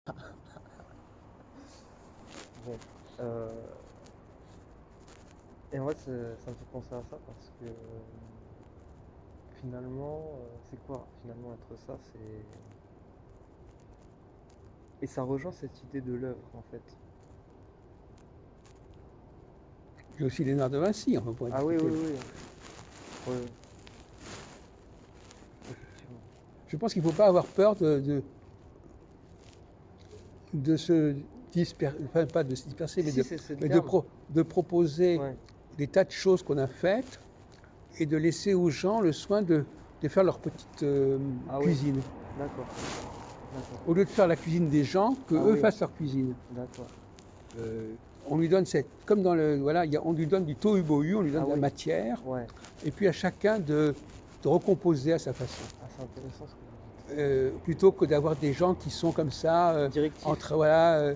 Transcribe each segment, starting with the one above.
Bon, heu et moi ça me fait penser à ça parce que, finalement, c'est quoi finalement être ça? C'est et ça rejoint cette idée de l'œuvre en fait. Il y a aussi Léonard de Vinci, on pourrait Ah oui, oui, discuter. oui, oui, oui, effectivement. Je pense qu'il ne faut pas avoir peur de se disperser, enfin pas de se disperser, Si, mais si, c'est le mais terme. de proposer Ouais. des tas de choses qu'on a faites et de laisser aux gens le soin de faire leur petite Ah oui, cuisine. d'accord, d'accord. Au lieu de faire la cuisine des gens, que Ah eux oui, fassent leur cuisine. d'accord. On lui donne comme dans le voilà, on lui donne du tohu-bohu, on lui donne Ah de la oui, matière, ouais. et puis à chacun de recomposer à sa façon. Ah, c'est intéressant ce que vous dites. Plutôt que d'avoir des gens qui sont comme ça, Directif, entre voilà,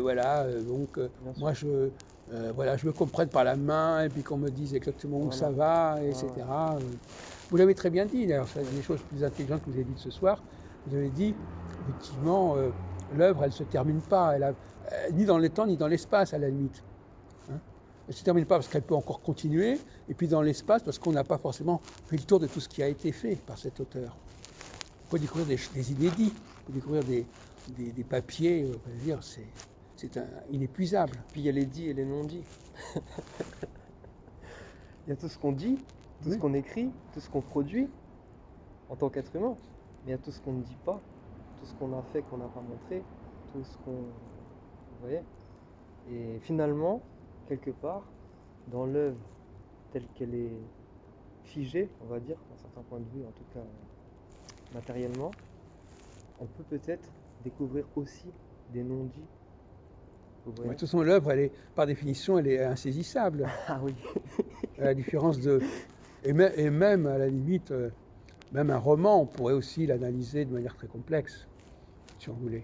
voilà, donc bien moi sûr. voilà, je veux qu'on me prenne par la main et puis qu'on me dise exactement où ça Voilà. va, Ouais, ouais. etc. Vous l'avez très bien dit, d'ailleurs, c'est des choses plus intelligentes que vous avez dites ce soir. Vous avez dit, effectivement, l'œuvre, elle ne se termine pas, ni dans le temps, ni dans l'espace, à la limite. Hein. Elle ne se termine pas parce qu'elle peut encore continuer, et puis dans l'espace, parce qu'on n'a pas forcément fait le tour de tout ce qui a été fait par cet auteur. On peut découvrir des inédits, on peut découvrir des papiers, on va dire, c'est inépuisable. Puis il y a les dits et les non-dits. Il y a tout ce qu'on dit, tout ce Oui. qu'on écrit, tout ce qu'on produit en tant qu'être humain. Mais il y a tout ce qu'on ne dit pas, tout ce qu'on a fait qu'on n'a pas montré, tout ce qu'on... Vous voyez? Et finalement, quelque part, dans l'œuvre telle qu'elle est figée, on va dire, d'un certain point de vue, en tout cas matériellement, on peut peut-être découvrir aussi des non-dits. Vous De voyez? toute façon, l'œuvre, par définition, elle est insaisissable. Ah oui, À la différence de. Et même, à la limite, même un roman, on pourrait aussi l'analyser de manière très complexe, si on voulait.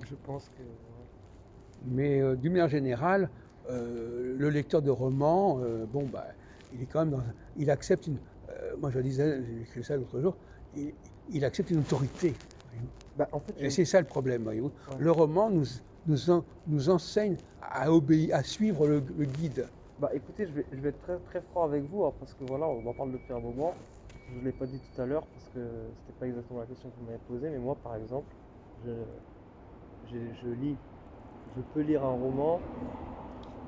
je pense que... ouais. Mais d'une manière générale, le lecteur de roman, bon, bah, il est quand même il accepte une. Moi, je disais, j'ai écrit ça l'autre jour, il, il accepte une autorité. Voyez-vous. Bah, en fait, Et c'est ça le problème, voyez-vous. ouais. Le roman nous enseigne à obéir, à suivre le guide. Bah écoutez, je vais être très, très franc avec vous, hein, parce que voilà, on en parle depuis un moment. Je ne l'ai pas dit tout à l'heure parce que c'était pas exactement la question que vous m'avez posée, mais moi par exemple, je, je lis, je peux lire un roman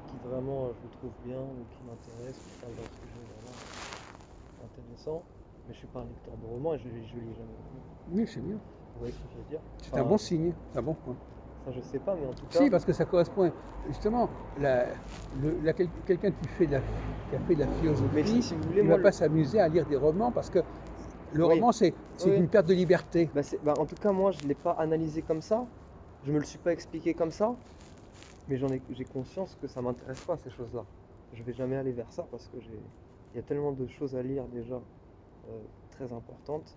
qui vraiment je le trouve bien ou qui m'intéresse, qui parle d'un sujet vraiment intéressant, mais je suis pas un lecteur de romans et je lis jamais non plus. Oui, c'est bien. Vous voyez ce que je veux dire? C'est un Enfin, bon signe, c'est un bon point. ça je sais pas, mais en tout cas, Si, parce que ça correspond justement, quelqu'un qui a fait de la mais si, philosophie, si vous voulez, il ne moi, va pas s'amuser à lire des romans parce que le oui, roman, c'est oui. une perte de liberté. Bah, bah, en tout cas, moi, je ne l'ai pas analysé comme ça, je me le suis pas expliqué comme ça, mais j'ai conscience que ça m'intéresse pas ces choses-là. Je vais jamais aller vers ça parce que il y a tellement de choses à lire déjà très importantes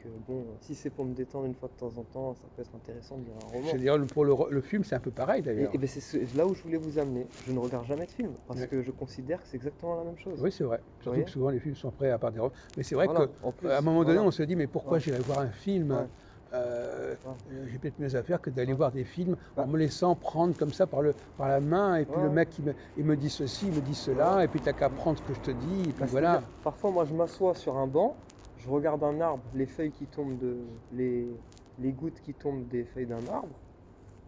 que bon, si c'est pour me détendre une fois de temps en temps, ça peut être intéressant de lire un Je roman. veux dire, pour le film, c'est un peu pareil d'ailleurs. Et ben c'est là où je voulais vous amener. Je ne regarde jamais de film parce Ouais. que je considère que c'est exactement la même chose. Oui, c'est vrai. Vous Surtout que voyez? souvent les films sont prêts à part des romans. Mais c'est vrai Voilà, que en à un plus, moment donné, voilà. on se dit, mais pourquoi Ouais, j'irais voir un film? ouais, ouais, J'ai peut-être mieux à faire que d'aller ouais. voir des films en Bah, me laissant prendre comme ça par la main, et puis le ouais, mec il me dit ceci, il me dit ouais. cela, et puis t'as qu'à prendre ce que je te dis, et puis Bah, voilà. c'est-à-dire, parfois, moi, je m'assois sur un banc, je regarde un arbre, les feuilles qui tombent les gouttes qui tombent des feuilles d'un arbre.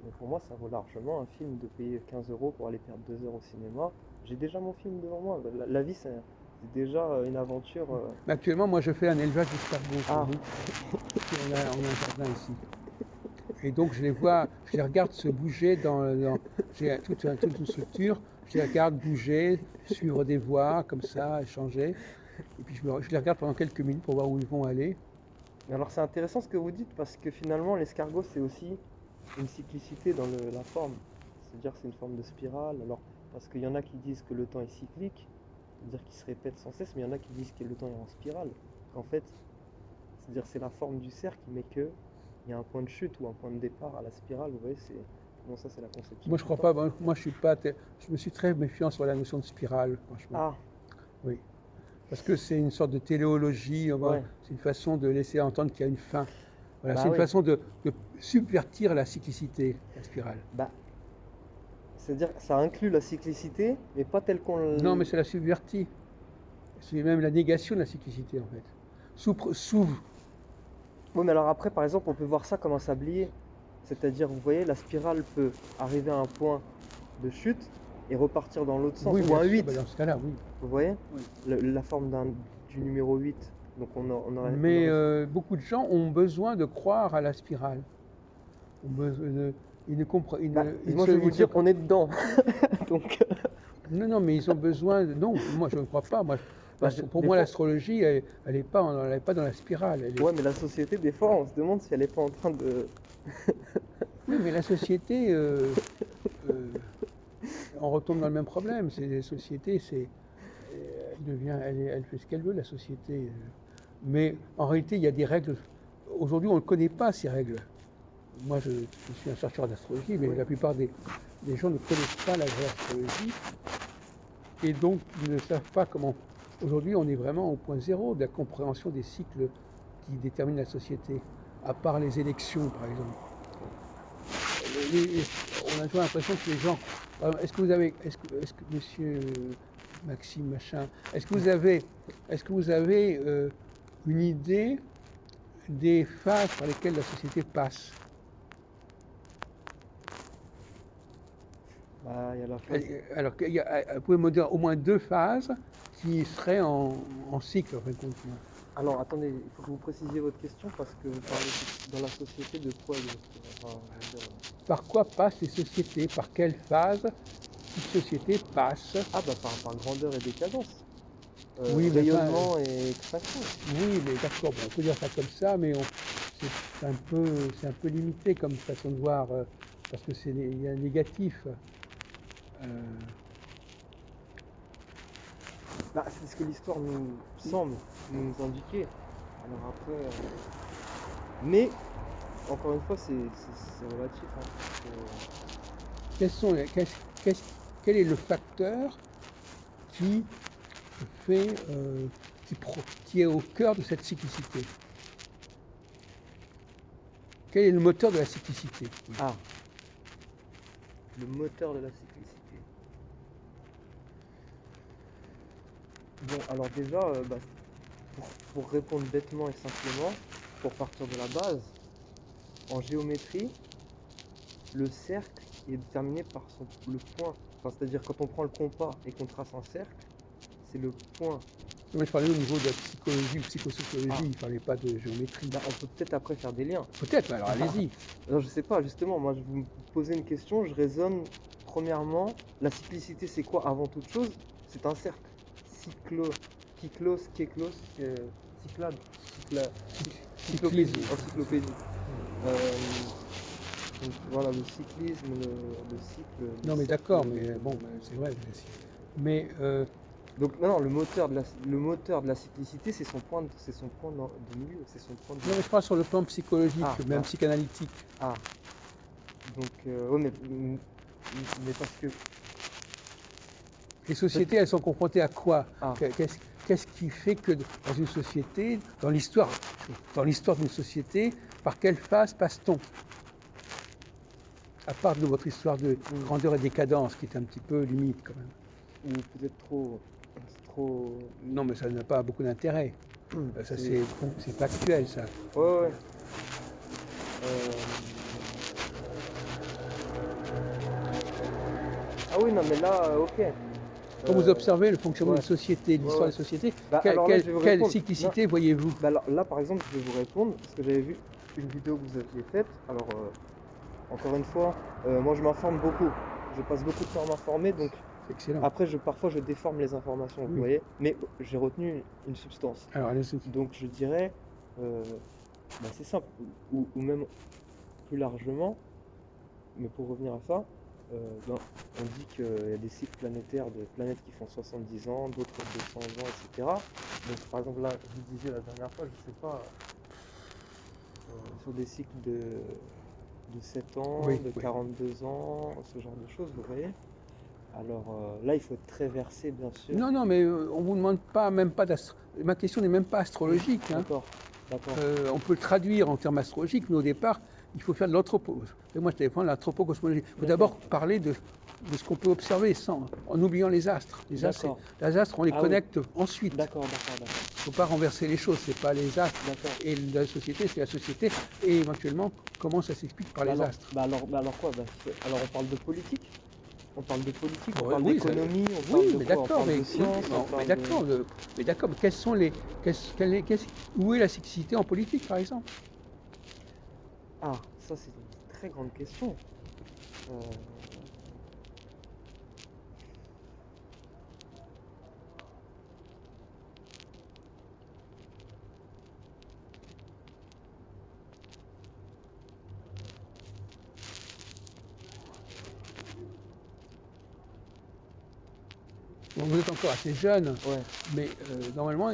Mais pour moi, ça vaut largement un film de payer 15 euros pour aller perdre 2 heures au cinéma. J'ai déjà mon film devant moi. La vie, c'est déjà une aventure. Mais actuellement, moi je fais un élevage d'escargots, Ah, voyez-vous. On a un jardin ici. Et donc je les regarde se bouger j'ai toute une structure, je les regarde bouger, suivre des voies comme ça, échanger. Et puis je les regarde pendant quelques minutes pour voir où ils vont aller. mais alors c'est intéressant ce que vous dites parce que finalement, l'escargot, c'est aussi une cyclicité dans la forme. C'est-à-dire que c'est une forme de spirale. Alors, parce qu'il y en a qui disent que le temps est cyclique, c'est-à-dire qu'il se répète sans cesse, mais il y en a qui disent que le temps est en spirale. Qu'en fait, c'est-à-dire c'est la forme du cercle, mais qu'il y a un point de chute ou un point de départ à la spirale. Vous voyez, bon, ça c'est la conception Moi je du crois temps. pas, moi je suis pas, je me suis très méfiant sur la notion de spirale, franchement. Ah, Oui. Parce que c'est une sorte de téléologie, ouais, c'est une façon de laisser entendre qu'il y a une fin. Voilà, Bah c'est une oui. façon de subvertir la cyclicité, la spirale. Bah, c'est-à-dire que ça inclut la cyclicité, mais pas telle qu'on Non, mais le... c'est la subvertie. C'est même la négation de la cyclicité, en fait. Sous, Oui, mais alors après, par exemple, on peut voir ça comme un sablier. C'est-à-dire, vous voyez, la spirale peut arriver à un point de chute et repartir dans l'autre sens. oui, Ou bien un sûr, 8, bah, dans ce cas-là, oui. vous voyez? Oui. La forme du numéro 8. Donc on Mais aurait... beaucoup de gens ont besoin de croire à la spirale. Ont besoin ils ne comprennent, Bah, moi, je vais vous dire, on est dedans. Donc, non, non, mais ils ont besoin. Non, moi je ne crois pas. bah, Pour des moi, fois... l'astrologie, elle n'est pas dans la spirale. Ouais, mais la société, des fois, on se demande si elle est pas en train de... Oui, mais la société, euh, on retombe dans le même problème. C'est la société, elle fait ce qu'elle veut, la société. Mais en réalité, il y a des règles. Aujourd'hui, on ne connaît pas ces règles. Moi, je suis un chercheur d'astrologie, mais Oui. la plupart des gens ne connaissent pas la vraie astrologie. Et donc, ils ne savent pas comment. Aujourd'hui, on est vraiment au point zéro de la compréhension des cycles qui déterminent la société, à part les élections, par exemple. On a toujours l'impression que les gens. Est-ce que monsieur Maxime Machin, est-ce que vous avez une idée des phases par lesquelles la société passe? Bah, il y a la phase... Alors, vous pouvez me dire au moins 2 phases qui seraient en cycle, en fin de compte. Alors, attendez, il faut que vous précisiez votre question parce que vous parlez dans la société de quoi exactement? Enfin, je veux dire, Par quoi passent les sociétés? Par quelle phase une société passe? ah, bah, par grandeur et décadence. Oui, mais enfin, Rayonnement et extinction. oui, mais d'accord, bon, on peut dire ça comme ça, mais c'est un peu limité comme façon de voir, parce que il y a un négatif. Euh, Bah, c'est ce que l'histoire nous semble nous indiquer. Alors après... Mais, encore une fois, c'est relatif. Hein, parce que- quels sont quel est le facteur qui fait, qui est au cœur de cette cyclicité? Quel est le moteur de la cyclicité? Ah, le moteur de la cyclicité. Bon, alors déjà, bah, pour répondre bêtement et simplement, pour partir de la base, en géométrie, le cercle est déterminé par le point. Enfin, c'est-à-dire quand on prend le compas et qu'on trace un cercle, c'est le point. Moi, je parlais au niveau de la psychologie, psychosociologie, Ah. il ne parlait pas de géométrie. Bah, on peut peut-être après faire des liens. Peut-être, mais alors allez-y. Alors, je sais pas, justement, moi, je vous poser une question, je raisonne. Premièrement, la cyclicité, c'est quoi avant toute chose? C'est un cercle. Kyclos, kéklos, cyclade, Cyclisme. encyclopédie. Donc voilà, le cyclisme, le cycle. Non, mais cercle. d'accord, mais bon, c'est vrai. Mais Donc non, le moteur de la cyclicité, c'est son point de milieu, c'est son point de... non, mais je parle sur le plan psychologique, même ah. psychanalytique. Ah, donc ouais, mais parce que... Les sociétés, elles sont confrontées à quoi? Ah. Qu'est-ce qui fait que dans une société, dans l'histoire d'une société, par quelle phase passe-t-on? À part de votre histoire de grandeur et décadence, qui est un petit peu limite quand même. Ou peut-être trop... Non, mais ça n'a pas beaucoup d'intérêt. Ça, c'est factuel, ça. Ouais. Ah oui, non, mais là, ok. Quand vous observez le fonctionnement ouais. d'une société, l'histoire des sociétés, Bah, alors là, je vais vous quelle répondre. cyclicité voyez-vous? Bah, alors, là, par exemple, je vais vous répondre, parce que j'avais vu une vidéo que vous aviez faite. Alors, encore une fois, moi, je m'informe beaucoup. Je passe beaucoup de temps à m'informer, donc... Excellent. Après, parfois, je déforme les informations, vous voyez. Mais j'ai retenu une substance. Alors, allez-y. Donc, je dirais... bah, c'est simple. Ou même plus largement, mais pour revenir à ça, on dit qu'il y a des cycles planétaires de planètes qui font 70 ans, d'autres 200 ans, etc. Donc par exemple là, je vous disais la dernière fois, je sais pas, sur des cycles de 7 ans, de 42 ans, ce genre de choses, vous voyez. Alors là, il faut être très versé, bien sûr. Non, mais on vous demande pas, même pas ma question n'est même pas astrologique. Hein. D'accord. D'accord. On peut le traduire en termes astrologiques, mais au départ, il faut faire de l'anthropo. Et moi, je défends l'anthropocosmologie. Il faut d'abord parler de ce qu'on peut observer en oubliant les astres. Les astres, D'accord. les astres, on les Ah oui. connecte ensuite. D'accord, d'accord, d'accord. Il ne faut pas renverser les choses. C'est pas les astres D'accord. et la société, c'est la société. Et éventuellement, comment ça s'explique par les astres. Alors quoi? Alors on parle de politique? On parle de politique, on Bon, parle oui, ça- d'économie, on parle Oui, de mais quoi? On d'accord, parle mais, de science, on non, parle mais d'accord, mais quelles sont les, où est la sexicité en politique, par exemple? Ah, ça c'est une très grande question. Euh, Bon, vous êtes encore assez jeune, Ouais, mais normalement,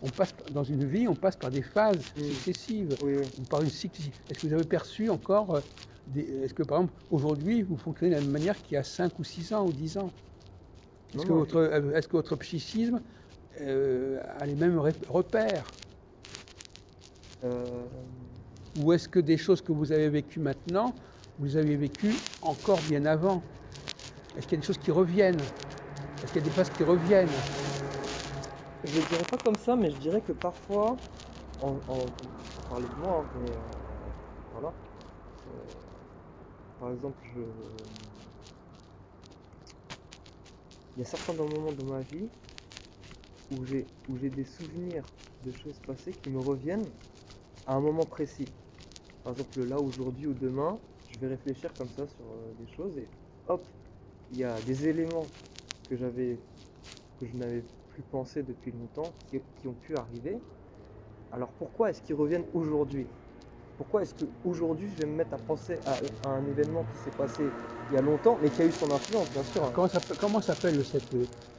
on passe dans une vie, on passe par des phases Mm. successives, oui, oui. ou par une cyclicité. Est-ce que vous avez perçu encore est-ce que par exemple aujourd'hui vous fonctionnez de la même manière qu'il y a 5 ou 6 ans ou 10 ans? Non, non, Est-ce que votre psychisme a les mêmes repères? euh, Ou est-ce que des choses que vous avez vécues maintenant, vous avez vécues encore bien avant? Est-ce qu'il y a des choses qui reviennent? Est-ce qu'il y a des phases qui reviennent? je ne dirais pas comme ça, mais je dirais que parfois, on parlait de moi, hein, mais voilà. Euh, Par exemple, il y a certains moments de ma vie où j'ai des souvenirs de choses passées qui me reviennent à un moment précis. Par exemple, là, aujourd'hui ou demain, je vais réfléchir comme ça sur des choses et hop, il y a des éléments que je n'avais plus pensé depuis longtemps qui ont pu arriver. Alors pourquoi est-ce qu'ils reviennent aujourd'hui? Pourquoi est-ce qu'aujourd'hui je vais me mettre à penser à un événement qui s'est passé il y a longtemps, mais qui a eu son influence, bien sûr, hein. Comment s'appelle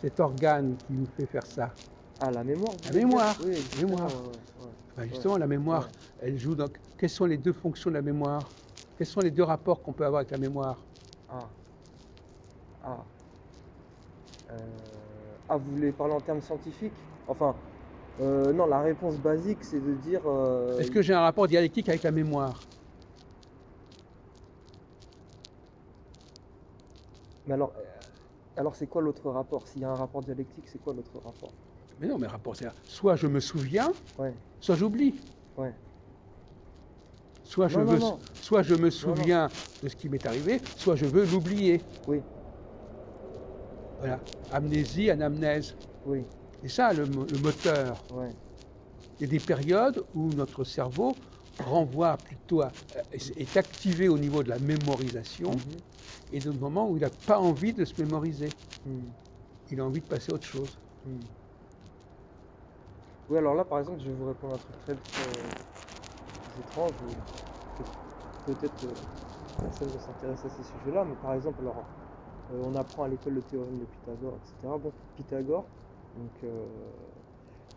cet organe qui nous fait faire ça? Ah, la mémoire, vous La voulez dire? mémoire. Oui, La exactement, mémoire. ouais. Enfin, justement, la mémoire, Ouais. elle joue dans... Quelles sont les deux fonctions de la mémoire? Quels sont les deux rapports qu'on peut avoir avec la mémoire? Ah, ah. Vous voulez parler en termes scientifiques? Enfin, non, la réponse basique, c'est de dire... Est-ce que j'ai un rapport dialectique avec la mémoire? Mais alors c'est quoi l'autre rapport? S'il y a un rapport dialectique, c'est quoi l'autre rapport? Mais non, mais rapport, c'est soit je me souviens, Ouais, soit j'oublie. ouais. Soit je Non, non, veux, non. soit je me souviens de ce qui m'est arrivé, soit je veux l'oublier. Oui, Voilà. Amnésie, anamnèse. oui, C'est ça le moteur. ouais. Il y a des périodes où notre cerveau renvoie plutôt est activé au niveau de la mémorisation, Mhm. et d'autres moments où il n'a pas envie de se mémoriser. Hmm, Il a envie de passer à autre chose. hmm. Oui, alors là, par exemple, je vais vous répondre à un truc très étrange. Peut-être personne ne s'intéresse à ces sujets-là, mais par exemple, alors, on apprend à l'école le théorème de Pythagore, etc. Bon, Pythagore, donc,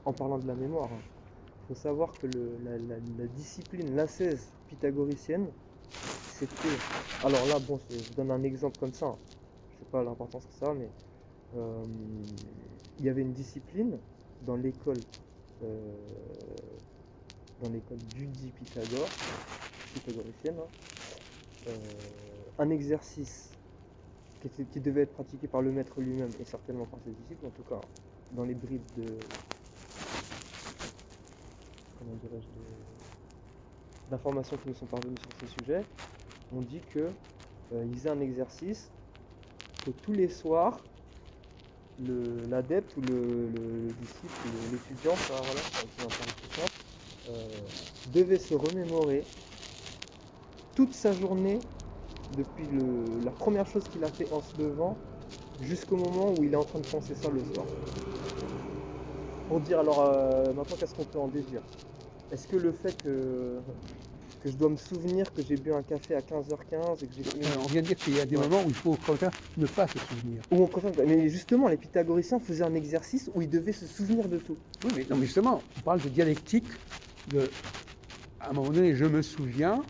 en parlant de la mémoire, il faut savoir que la discipline, l'ascèse pythagoricienne, c'était... Alors là, bon, je vous donne un exemple comme ça, hein. Je sais pas l'importance que ça a, mais euh, il y avait une discipline dans l'école euh, du Pythagore, pythagoricienne, hein, un exercice qui devait être pratiqué par le maître lui-même et certainement par ses disciples, en tout cas dans les bribes comment dirais-je, d'informations qui nous sont parvenues sur ce sujet, on dit que ils faisaient un exercice que tous les soirs, l'adepte ou le disciple, l'étudiant, voilà, c'est un terme plus simple, devait se remémorer toute sa journée depuis la première chose qu'il a fait en se levant jusqu'au moment où il est en train de penser ça le soir. Pour dire alors maintenant qu'est-ce qu'on peut en déduire? Est-ce que le fait que je dois me souvenir que j'ai bu un café à 15h15 et que j'ai fini... On vient de dire qu'il y a des moments où il faut ne pas se souvenir. Ou on préfère... Mais justement, les pythagoriciens faisaient un exercice où ils devaient se souvenir de tout. Oui, mais, non, mais justement, on parle de dialectique. À un moment donné, je me souviens.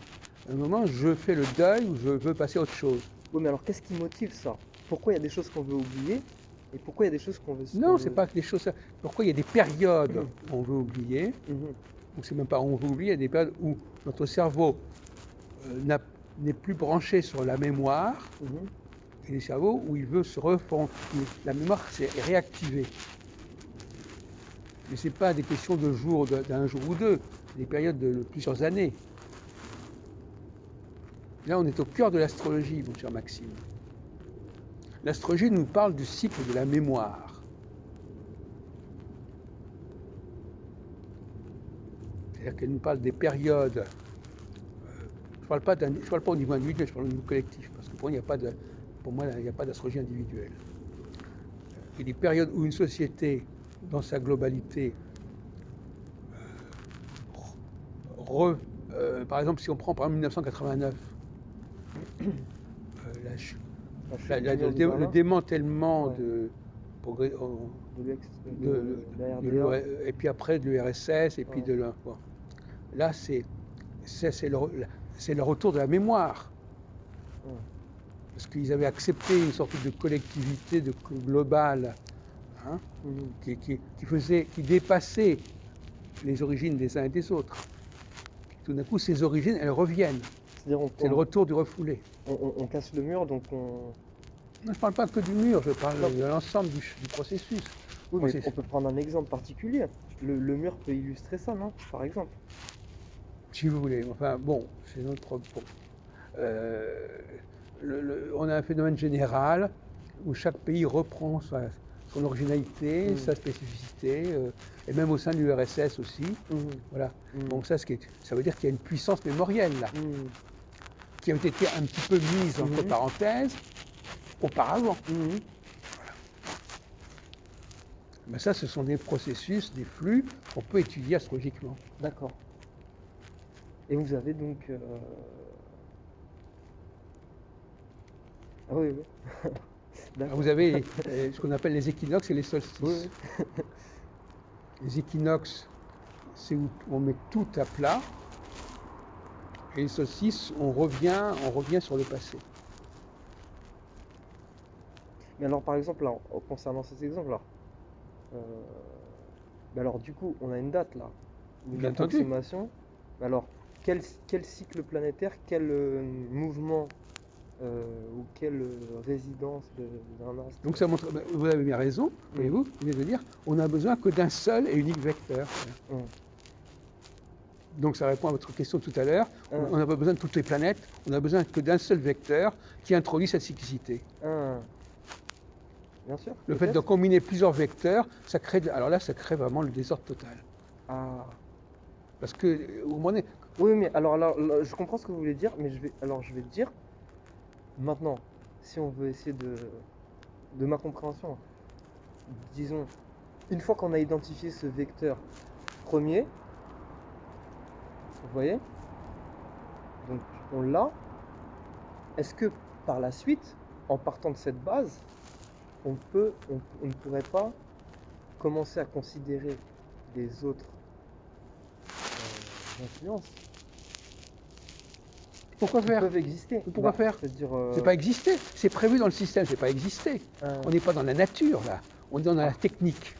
À un moment, je fais le deuil ou je veux passer à autre chose. Oui, mais alors qu'est-ce qui motive ça? Pourquoi il y a des choses qu'on veut oublier et pourquoi il y a des choses qu'on veut... Non, c'est pas que des choses. Pourquoi il y a des périodes où on veut oublier Mhm. Donc c'est même pas on veut oublier, il y a des périodes où notre cerveau n'est plus branché sur la mémoire, Mhm. et des cerveaux où il veut se refondre. La mémoire est réactivée. Mais ce n'est pas des questions de jours, d'un jour ou deux, des périodes de plusieurs années. Là, on est au cœur de l'astrologie, mon cher Maxime. L'astrologie nous parle du cycle de la mémoire. C'est-à-dire qu'elle nous parle des périodes. Je ne parle pas au niveau individuel, je parle au niveau collectif, parce que pour moi, il n'y a pas d'astrologie individuelle. Il y a des périodes où une société, dans sa globalité, par exemple, si on prend par exemple 1989, le démantèlement Ouais. de de la RDA. et puis après de l'URSS, et puis Ouais. bon. Là, c'est le retour de la mémoire. Ouais. Parce qu'ils avaient accepté une sorte de collectivité globale, hein, Mhm. qui dépassait les origines des uns et des autres. Tout d'un coup, ces origines, elles reviennent. C'est-à-dire C'est le retour du refoulé. on casse le mur, donc on... Non, je ne parle pas que du mur, je parle de l'ensemble du processus. Oui, mais on peut prendre un exemple particulier. Le mur peut illustrer ça, non? Par exemple. Si vous voulez. Enfin, bon, c'est notre propre... on a un phénomène général où chaque pays reprend son originalité, sa spécificité, et même au sein de l'URSS aussi. Voilà. Donc ça veut dire qu'il y a une puissance mémorielle là, qui a été un petit peu mise entre parenthèses auparavant. Voilà. Mais ça, ce sont des processus, des flux qu'on peut étudier astrologiquement. D'accord. Et vous avez donc... Ah oui, oui. Alors vous avez ce qu'on appelle les équinoxes et les solstices. Oui. Les équinoxes, c'est où on met tout à plat, et les solstices, on revient sur le passé. Mais alors, par exemple, là, concernant ces exemples-là, alors du coup, on a une date là, une approximation. Alors, quel cycle planétaire, quel mouvement ou quelle résidence d'un astre? Donc ça montre, vous avez bien raison, voyez-vous, vous venez de dire, on n'a besoin que d'un seul et unique vecteur. Donc ça répond à votre question tout à l'heure. On n'a pas besoin de toutes les planètes, on n'a besoin que d'un seul vecteur qui introduit cette cyclicité. Bien sûr. Le fait de combiner plusieurs vecteurs, ça crée vraiment le désordre total. Ah. Parce que au moment donné... Oui, mais alors je comprends ce que vous voulez dire, mais je vais te dire, maintenant, si on veut essayer de ma compréhension, disons, une fois qu'on a identifié ce vecteur premier, vous voyez, donc on l'a, est-ce que par la suite, en partant de cette base, on ne pourrait pas commencer à considérer les autres influences? Pourquoi faire? Peuvent exister. Pourquoi faire? C'est pas exister, c'est prévu dans le système, c'est pas exister. On n'est pas dans la nature là, on est dans la technique.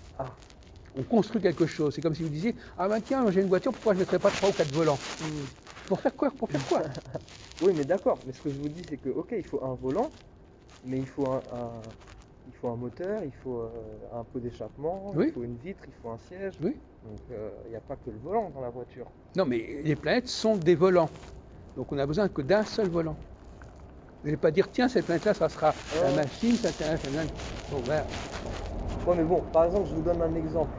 On construit quelque chose. C'est comme si vous disiez, ah ben tiens, j'ai une voiture, pourquoi je ne mettrais pas 3 ou 4 volants? Pour faire quoi? Oui, mais d'accord, mais ce que je vous dis, c'est que, ok, il faut un volant, mais il faut un moteur, il faut un pot d'échappement, il faut une vitre, il faut un siège. Oui. Donc il n'y a pas que le volant dans la voiture. Non, mais les planètes sont des volants. Donc on n'a besoin que d'un seul volant. Vous n'allez pas dire, tiens, cette planète-là, ça sera la machine, ça sera... Bon, voilà. Ouais, mais bon, par exemple, je vous donne un exemple.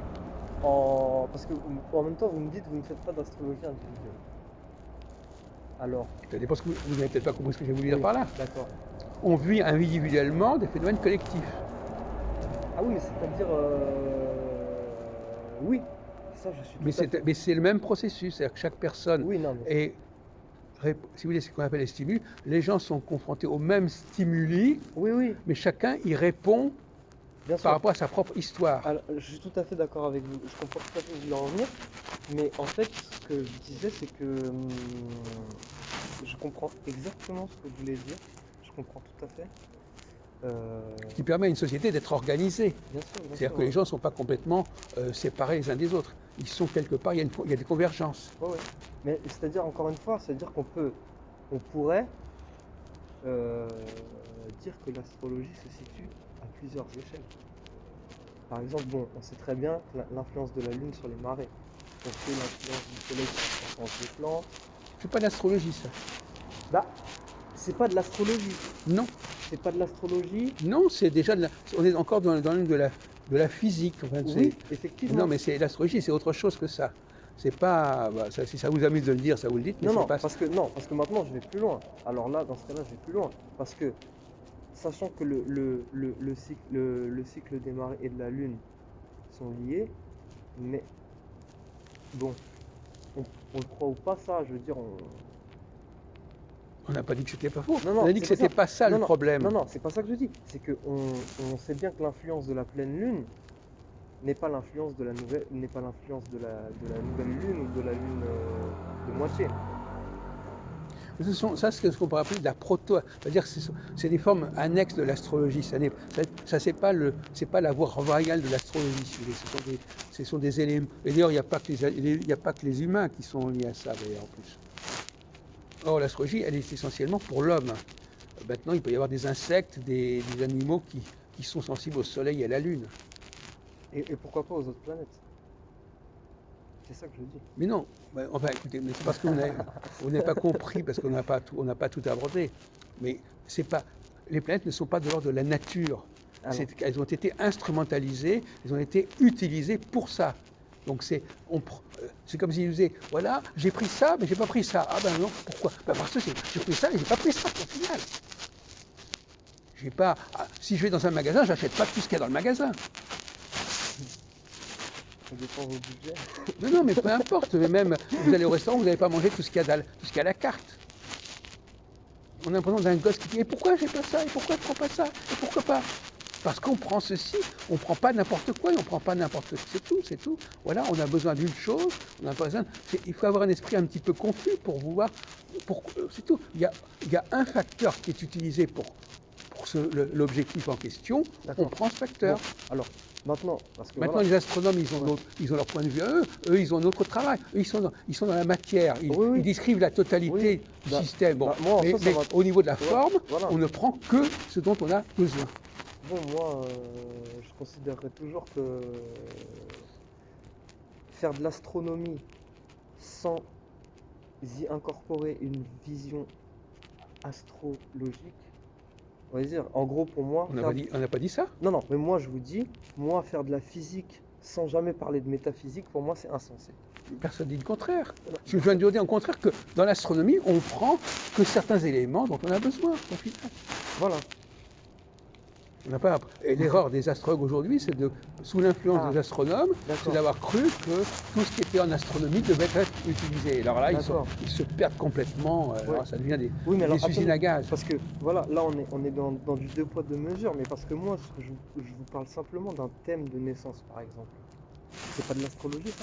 Parce que en même temps, vous me dites, vous ne faites pas d'astrologie individuelle. Alors. Ça dépend ce que vous n'avez peut-être pas compris ce que j'ai voulu dire par là. D'accord. On vit individuellement des phénomènes collectifs. Ah oui, mais c'est-à-dire... Oui, ça je suis mais c'est le même processus, c'est-à-dire que chaque personne est... Si vous voulez, c'est ce qu'on appelle les stimuli. Les gens sont confrontés aux mêmes stimuli, mais chacun y répond par rapport à sa propre histoire. Alors, je suis tout à fait d'accord avec vous, je comprends tout à fait où vous voulez en venir, mais en fait, ce que je disais, c'est que je comprends exactement ce que vous voulez dire, je comprends tout à fait. Ce qui permet à une société d'être organisée. Bien sûr, c'est-à-dire que les gens ne sont pas complètement séparés les uns des autres. ils sont quelque part, il y a des convergences. Ouais, ouais. Mais c'est-à-dire, encore une fois, c'est-à-dire on pourrait euh, dire que l'astrologie se situe à plusieurs échelles. Par exemple, bon, on sait très bien l'influence de la Lune sur les marées. On sait l'influence du Soleil sur la croissance des plantes. C'est pas l'astrologie, ça. Bah, c'est pas de l'astrologie. Non, C'est pas de l'astrologie. non, c'est déjà on est encore dans le de la physique. Enfin, Oui, c'est- effectivement. non, mais c'est l'astrologie, c'est autre chose que ça. C'est pas, bah, si ça vous amuse de le dire, ça vous le dites, mais Non, c'est non, pas. parce que maintenant je vais plus loin. Alors là, dans ce cas-là, je vais plus loin. Parce que, sachant que le cycle des marées et de la Lune sont liés, mais bon, on le croit ou pas ça, je veux dire, On n'a pas dit que c'était pas faux. Non, non, On a dit que c'est c'était pas ça non, le non, problème. non, non, c'est pas ça que je dis. C'est que on sait bien que l'influence de la pleine Lune n'est pas l'influence de la nouvelle, n'est pas l'influence de la nouvelle Lune ou de la Lune de moitié. Ça, c'est ce qu'on pourrait appeler de la proto. C'est-à-dire que c'est des formes annexes de l'astrologie. C'est pas la voie royale de l'astrologie. Si vous voulez. Ce sont des éléments. Et d'ailleurs, il n'y a pas que les humains qui sont liés à ça, d'ailleurs, en plus. Or, l'astrologie, elle est essentiellement pour l'homme. Maintenant, il peut y avoir des insectes, des animaux qui sont sensibles au soleil et à la lune. Et pourquoi pas aux autres planètes? C'est ça que je dis. Mais non, enfin écoutez, mais c'est parce que vous n'avez pas compris, parce qu'on n'a pas tout abordé. Mais c'est pas, les planètes ne sont pas de l'ordre de la nature. Ah non. Elles ont été instrumentalisées, elles ont été utilisées pour ça. Donc c'est comme s'ils disaient, voilà, j'ai pris ça, mais j'ai pas pris ça. Ah ben non, pourquoi? Ben parce que j'ai pris ça et j'ai pas pris ça, au final. Si je vais dans un magasin, j'achète pas tout ce qu'il y a dans le magasin. Ça dépend de vos budgets. Non, mais peu importe. Mais même, vous allez au restaurant, vous n'allez pas manger tout ce qu'il y a à la carte. On a l'impression d'un gosse qui dit, et pourquoi j'ai pas ça? Et pourquoi je prends pas ça? Et pourquoi pas? Parce qu'on prend ceci, on prend pas n'importe quoi, et on prend pas n'importe quoi. C'est tout. Voilà, on a besoin d'une chose, il faut avoir un esprit un petit peu confus pour voir. C'est tout. Il y a un facteur qui est utilisé pour l'objectif en question, on prend ce facteur. Bon, alors, maintenant, parce que Maintenant, voilà. les astronomes, ils ont leur point de vue à eux. Eux, ils ont notre travail. Eux, ils sont dans la matière. Oui. Ils décrivent la totalité du Bah, système. Bon, bah, moi, en mais, ça, ça mais va. au niveau de la Voilà, forme, voilà. on ne prend que ce dont on a besoin. Bon, moi, je considérerais toujours que faire de l'astronomie sans y incorporer une vision astrologique, on va dire, en gros, pour moi, On n'a pas dit ça. non, non, mais moi, je vous dis, moi, faire de la physique sans jamais parler de métaphysique, pour moi, c'est insensé. Personne ne dit le contraire. Je viens de dire au contraire que dans l'astronomie, on prend que certains éléments dont on a besoin. Au final. Voilà. On n'a pas. Et l'erreur des astrologues aujourd'hui, c'est sous l'influence des astronomes, D'accord. c'est d'avoir cru que tout ce qui était en astronomie devait être utilisé. Alors là, D'accord. ils se perdent complètement. Alors ça devient Oui, mais alors, des usines attendez, à gaz. parce que voilà, là on est dans du deux poids deux mesures, mais parce que moi je vous parle simplement d'un thème de naissance par exemple. C'est pas de l'astrologie ça?